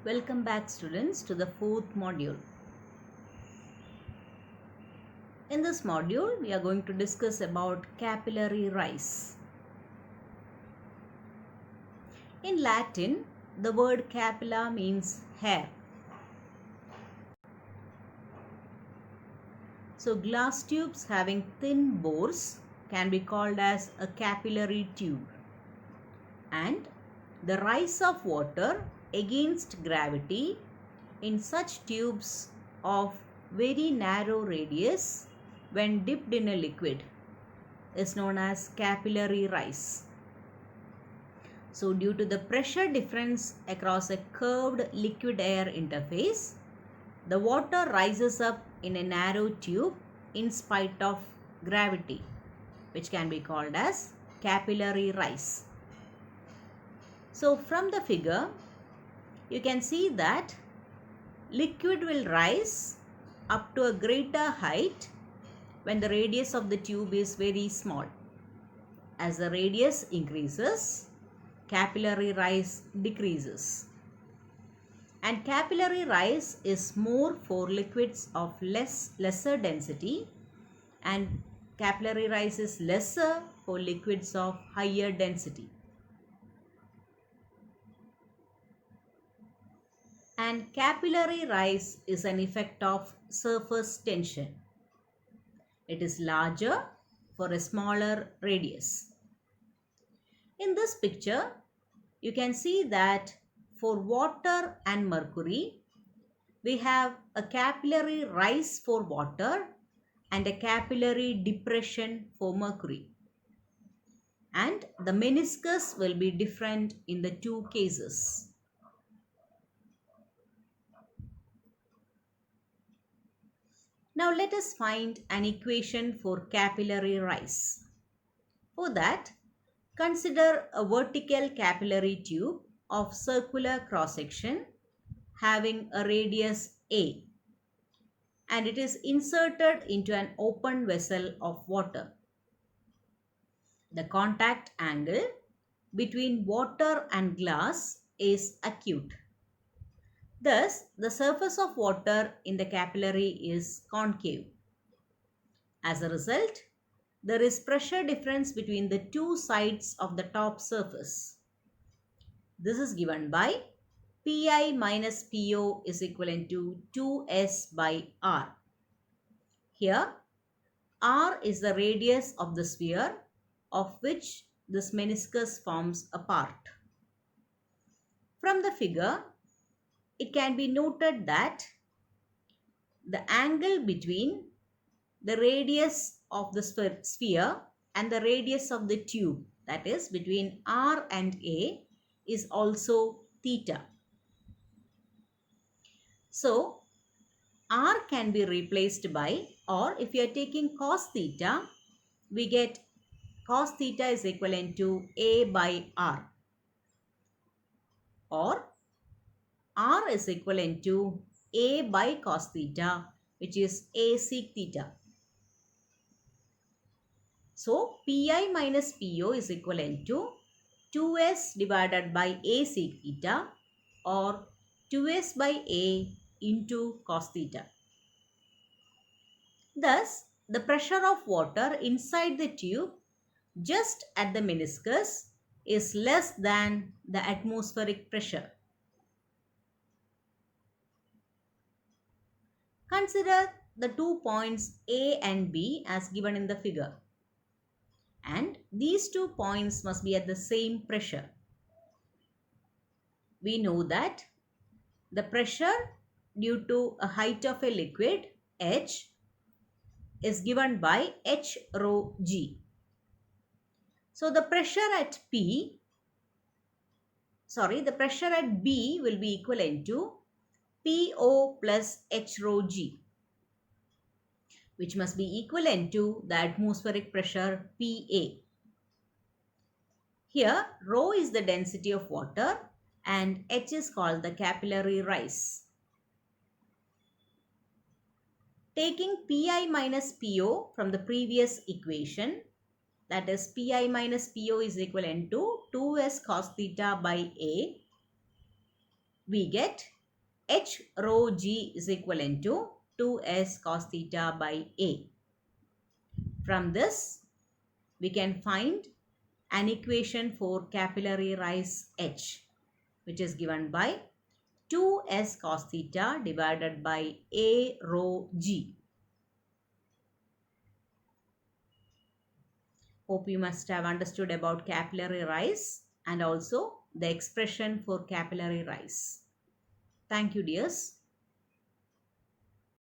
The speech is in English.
Welcome back students to the fourth module. In this module we are going to discuss about capillary rise. In Latin the word capilla means hair. So glass tubes having thin bores can be called as a capillary tube, and the rise of water against gravity in such tubes of very narrow radius when dipped in a liquid is known as capillary rise. So due to the pressure difference across a curved liquid air interface, the water rises up in a narrow tube in spite of gravity, which can be called as capillary rise. So from the figure you can see that liquid will rise up to a greater height when the radius of the tube is very small. As the radius increases, capillary rise decreases. And capillary rise is more for liquids of lesser density, and capillary rise is lesser for liquids of higher density. And capillary rise is an effect of surface tension. It is larger for a smaller radius. In this picture, you can see that for water and mercury, we have a capillary rise for water and a capillary depression for mercury. And the meniscus will be different in the two cases. Now let us find an equation for capillary rise. For that, consider a vertical capillary tube of circular cross-section having a radius A, and it is inserted into an open vessel of water. The contact angle between water and glass is acute. Thus, the surface of water in the capillary is concave. As a result, there is pressure difference between the two sides of the top surface. This is given by Pi minus Po is equivalent to 2S by R. Here, R is the radius of the sphere of which this meniscus forms a part. From the figure, it can be noted that the angle between the radius of the sphere and the radius of the tube, that is between R and A, is also theta. So R can be replaced by, or if you are taking cos theta, we get cos theta is equivalent to A by R, or R is equivalent to A by cos theta, which is A sec theta. So Pi minus Po is equivalent to 2S divided by A sec theta, or 2S by A into cos theta. Thus, the pressure of water inside the tube just at the meniscus is less than the atmospheric pressure. Consider the 2 points A and B as given in the figure. And these 2 points must be at the same pressure. We know that the pressure due to a height of a liquid H is given by H rho G. So the pressure at B will be equivalent to Po plus H rho G, which must be equivalent to the atmospheric pressure Pa. Here rho is the density of water and H is called the capillary rise. Taking Pi minus Po from the previous equation, that is Pi minus Po is equivalent to 2S cos theta by A, we get H rho G is equivalent to 2S cos theta by A. From this, we can find an equation for capillary rise H, which is given by 2S cos theta divided by A rho G. Hope you must have understood about capillary rise and also the expression for capillary rise. Thank you, dears.